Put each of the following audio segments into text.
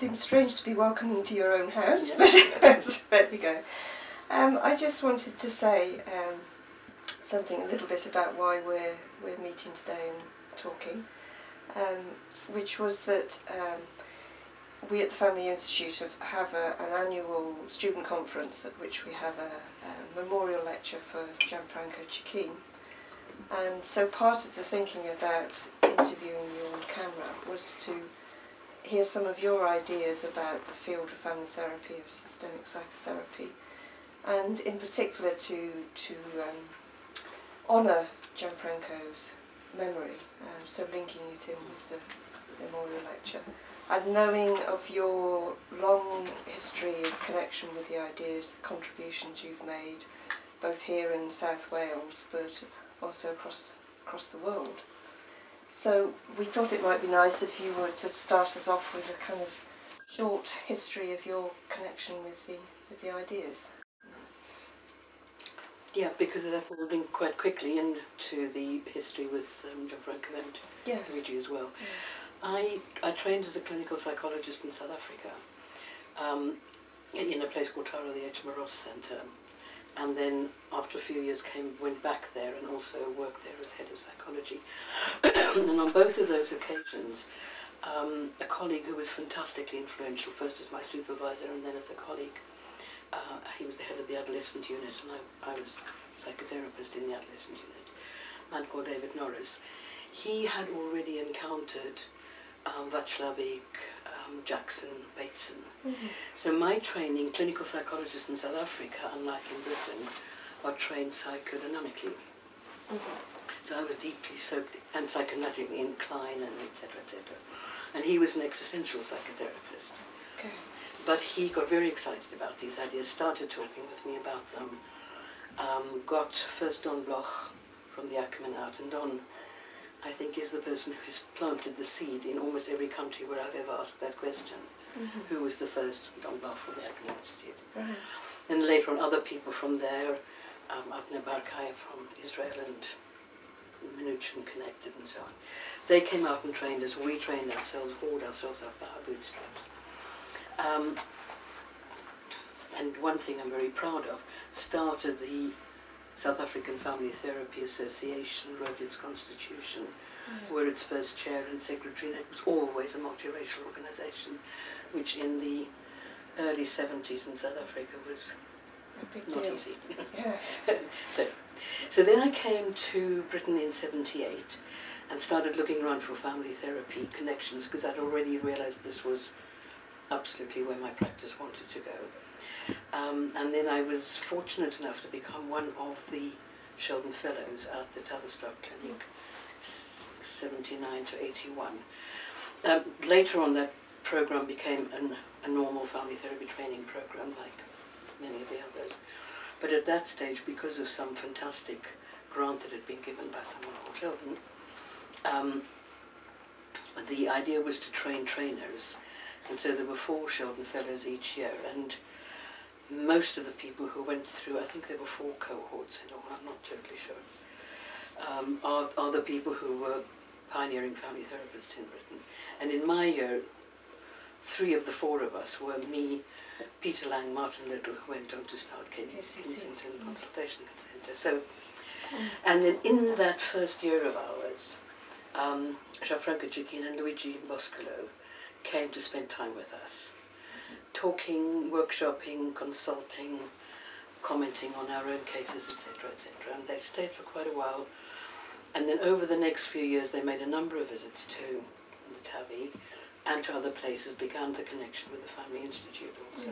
seems strange to be welcoming you to your own house, but there we go. I just wanted to say something a little bit about why we're meeting today and talking, which was that we at the Family Institute have an annual student conference at which we have a memorial lecture for Gianfranco Cecchini. And so part of the thinking about interviewing you on camera was to hear some of your ideas about the field of family therapy, of systemic psychotherapy, and in particular to honour Gianfranco's memory, so linking it in with the memorial lecture. And knowing of your long history of connection with the ideas, the contributions you've made, both here in South Wales, but also across the world. So we thought it might be nice if you were to start us off with a kind of short history of your connection with the ideas. Yeah, because that will link quite quickly into the history with Gianfranco and Luigi as well. Yeah. I trained as a clinical psychologist in South Africa in a place called Tara the H. Moros Centre. And then after a few years went back there and also worked there as head of psychology. And on both of those occasions, a colleague who was fantastically influential, first as my supervisor and then as a colleague, he was the head of the adolescent unit and I was psychotherapist in the adolescent unit, a man called David Norris. He had already encountered Václavik, Jackson, Bateson. Mm-hmm. So my training, clinical psychologist in South Africa, unlike in Britain, are trained psychodynamically. Mm-hmm. So I was deeply soaked and psychoanalytically inclined and etc. etc. And he was an existential psychotherapist. Okay. But he got very excited about these ideas, started talking with me about them, got first Don Bloch from the Acumen out, and Don, I think, is the person who has planted the seed in almost every country where I've ever asked that question. Mm-hmm. Who was the first Don Bloch from the Acumen Institute? Mm-hmm. And later on other people from there, Avner Barkay from Israel and Minuchin Connected and so on. They came out and trained us, we trained ourselves, hauled ourselves up by our bootstraps. And one thing I'm very proud of, started the South African Family Therapy Association, wrote its constitution, were its first chair and secretary, and it was always a multiracial organisation, which in the early 70s in South Africa was not easy. Yes. So then I came to Britain in 78 and started looking around for family therapy connections because I'd already realised this was absolutely where my practice wanted to go. And then I was fortunate enough to become one of the Sheldon Fellows at the Tavistock Clinic, 79 to 81. Later on that program became a normal family therapy training program like many of the others. But at that stage, because of some fantastic grant that had been given by someone called Sheldon, the idea was to train trainers. And so there were 4 Sheldon Fellows each year, and most of the people who went through, I think there were 4 cohorts in all, I'm not totally sure, are the people who were pioneering family therapists in Britain. And in my year, 3 of the 4 of us were me, Peter Lang, Martin Little, who went on to start Kensington Consultation Centre. So, and then in that first year of ours, Gianfranco Cecchini and Luigi Boscolo came to spend time with us, talking, workshopping, consulting, commenting on our own cases, etc., etc. And they stayed for quite a while. And then over the next few years, they made a number of visits to the Tavi and to other places, began the connection with the Family Institute also.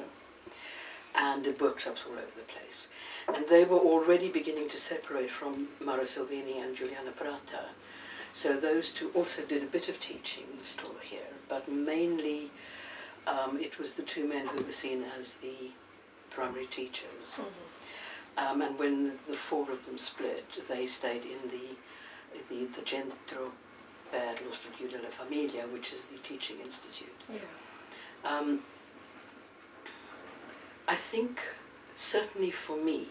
And did workshops all over the place. And they were already beginning to separate from Mara Silvini and Giuliana Prata. So those 2 also did a bit of teaching still here, but mainly it was the 2 men who were seen as the primary teachers. Mm-hmm. And when the 4 of them split, they stayed in the Centro per lo Studio della Famiglia, which is the teaching institute. Yeah. I think, certainly for me,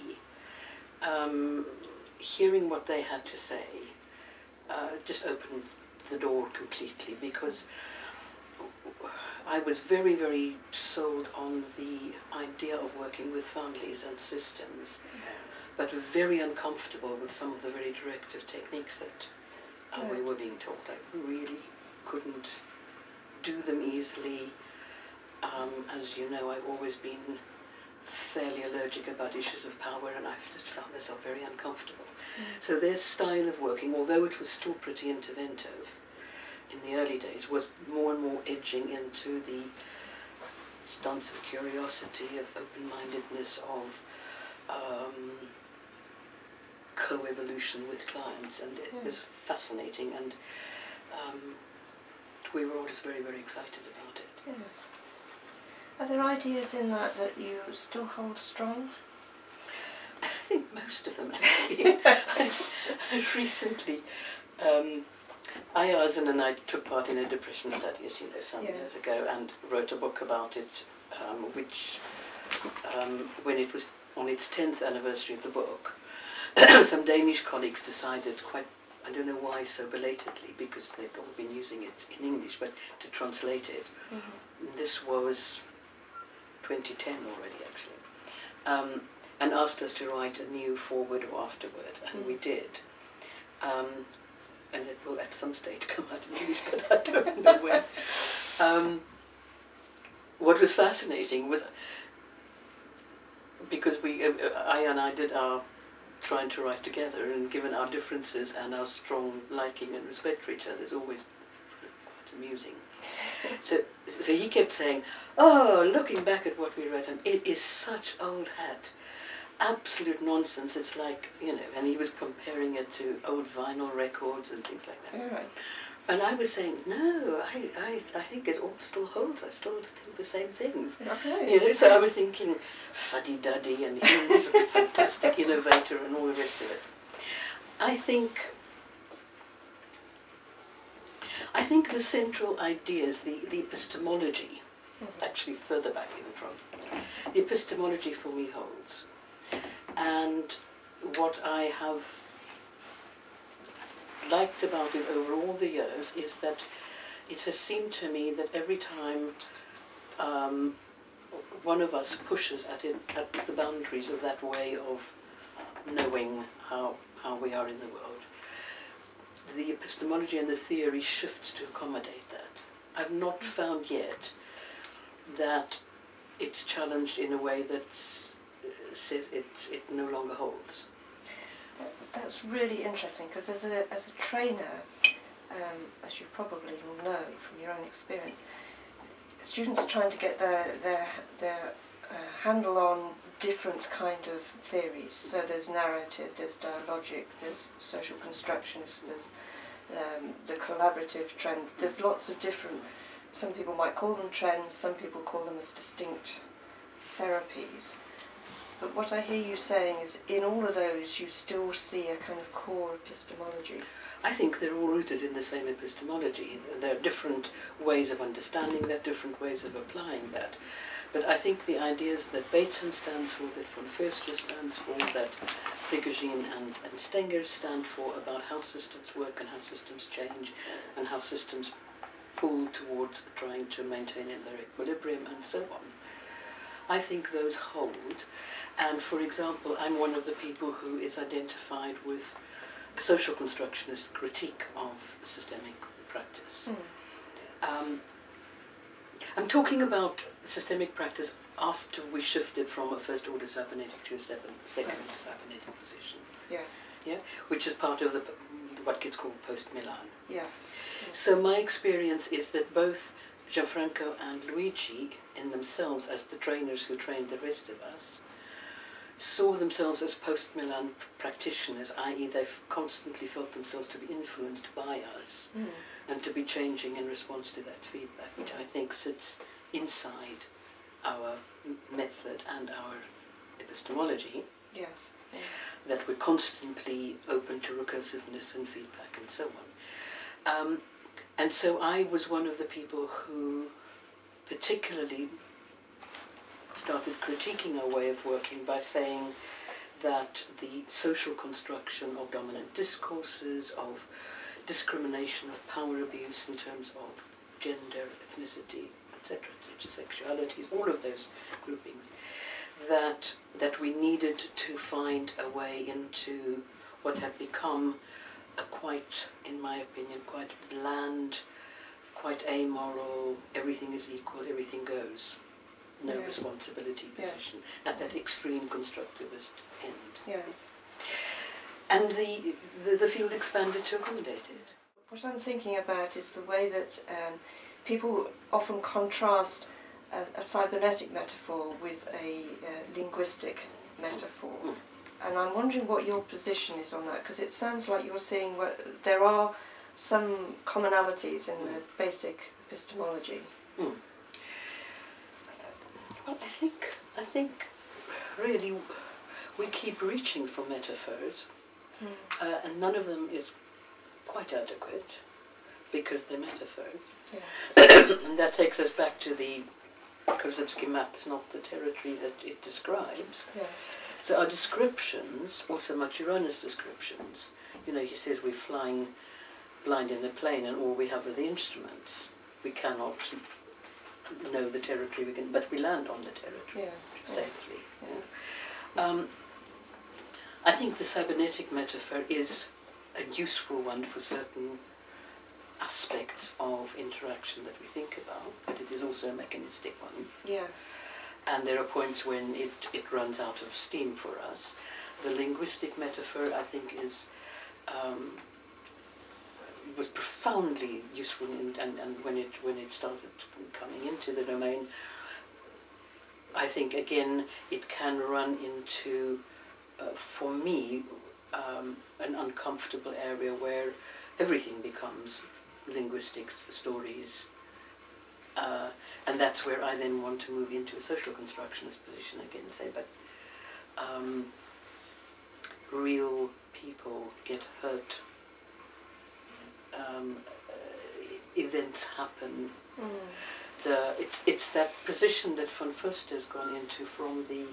hearing what they had to say just opened the door completely, because I was very, very sold on the idea of working with families and systems, but very uncomfortable with some of the very directive techniques that we were being taught. I really couldn't do them easily. As you know, I've always been fairly allergic about issues of power, and I've just found myself very uncomfortable. So their style of working, although it was still pretty interventive in the early days, was more and more edging into the stance of curiosity, of open-mindedness, of co-evolution with clients, and it was fascinating, and we were always very, very excited about it. Yes. Are there ideas in that that you still hold strong? I think most of them, actually. I recently, Ayazan and I took part in a depression study, as you know, some years ago, and wrote a book about it, which, when it was on its 10th anniversary of the book, some Danish colleagues decided, quite, I don't know why so belatedly, because they'd all been using it in English, but to translate it. This was 2010 already, actually, and asked us to write a new foreword or afterword, and we did. And it will at some stage come out in English, but I don't know when. What was fascinating was, because Aya and I did our trying to write together, and given our differences and our strong liking and respect for each other, it's always quite amusing. So he kept saying, "Oh, looking back at what we read, and it is such old hat. Absolute nonsense. It's like, you know," and he was comparing it to old vinyl records and things like that. Right. And I was saying, no, I think it all still holds. I still think the same things. Okay. You know, so I was thinking fuddy-duddy, and he's a fantastic innovator and all the rest of it. I think the central ideas, the epistemology, actually further back even from, the epistemology for me holds. And what I have liked about it over all the years is that it has seemed to me that every time one of us pushes at the boundaries of that way of knowing how we are in the world, the epistemology and the theory shifts to accommodate that. I've not found yet that it's challenged in a way that says it no longer holds. That's really interesting, because as a trainer, as you probably will know from your own experience, students are trying to get their handle on different kind of theories. So there's narrative, there's dialogic, there's social constructionist, there's the collaborative trend. There's lots of different, some people might call them trends, some people call them as distinct therapies. But what I hear you saying is, in all of those, you still see a kind of core epistemology. I think they're all rooted in the same epistemology. There are different ways of understanding that, different ways of applying that. But I think the ideas that Bateson stands for, that von Foerster stands for, that Prigogine and Stenger stand for, about how systems work and how systems change and how systems pull towards trying to maintain their equilibrium and so on. I think those hold. And for example, I'm one of the people who is identified with a social constructionist critique of systemic practice. I'm talking about systemic practice after we shifted from a first order cybernetic to a second order cybernetic position. Yeah, which is part of what gets called post-Milan. Yes. So my experience is that both Gianfranco and Luigi, in themselves as the trainers who trained the rest of us, saw themselves as post-Milan practitioners, i.e. they've constantly felt themselves to be influenced by us and to be changing in response to that feedback, which I think sits inside our method and our epistemology. Yes. That we're constantly open to recursiveness and feedback and so on. And so I was one of the people who particularly started critiquing our way of working by saying that the social construction of dominant discourses, of discrimination, of power abuse in terms of gender, ethnicity, etc., sexualities, all of those groupings, that we needed to find a way into what had become a quite, in my opinion, quite bland, quite amoral, everything is equal, everything goes, no responsibility position, at that extreme constructivist end. Yes. And the field expanded to accommodate it. What I'm thinking about is the way that people often contrast a cybernetic metaphor with a linguistic metaphor. And I'm wondering what your position is on that, because it sounds like you're seeing there are some commonalities in the basic epistemology. Well, I think really we keep reaching for metaphors, and none of them is quite adequate, because they're metaphors. Yeah. And that takes us back to the Korzybski map is not the territory that it describes. Yes. So our descriptions, also Maturana's descriptions, you know, he says we're flying blind in a plane and all we have are the instruments. We cannot know the territory, but we land on the territory safely. Yeah. I think the cybernetic metaphor is a useful one for certain aspects of interaction that we think about, but it is also a mechanistic one. Yes. And there are points when it runs out of steam for us. The linguistic metaphor, I think, was profoundly useful, and when it started coming into the domain, I think again it can run into, for me, an uncomfortable area where everything becomes linguistic stories. And that's where I then want to move into a social constructionist position again, say, but real people get hurt, events happen. It's that position that von Fust has gone into from the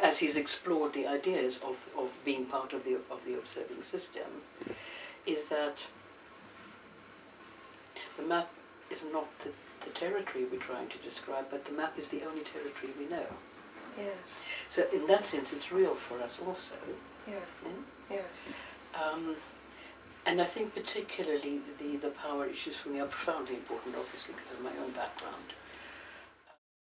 as he's explored the ideas of being part of the observing system, is that the map is not the territory we're trying to describe, but the map is the only territory we know. Yes. So in that sense it's real for us also. Yeah. Yes. And I think particularly the power issues for me are profoundly important, obviously because of my own background.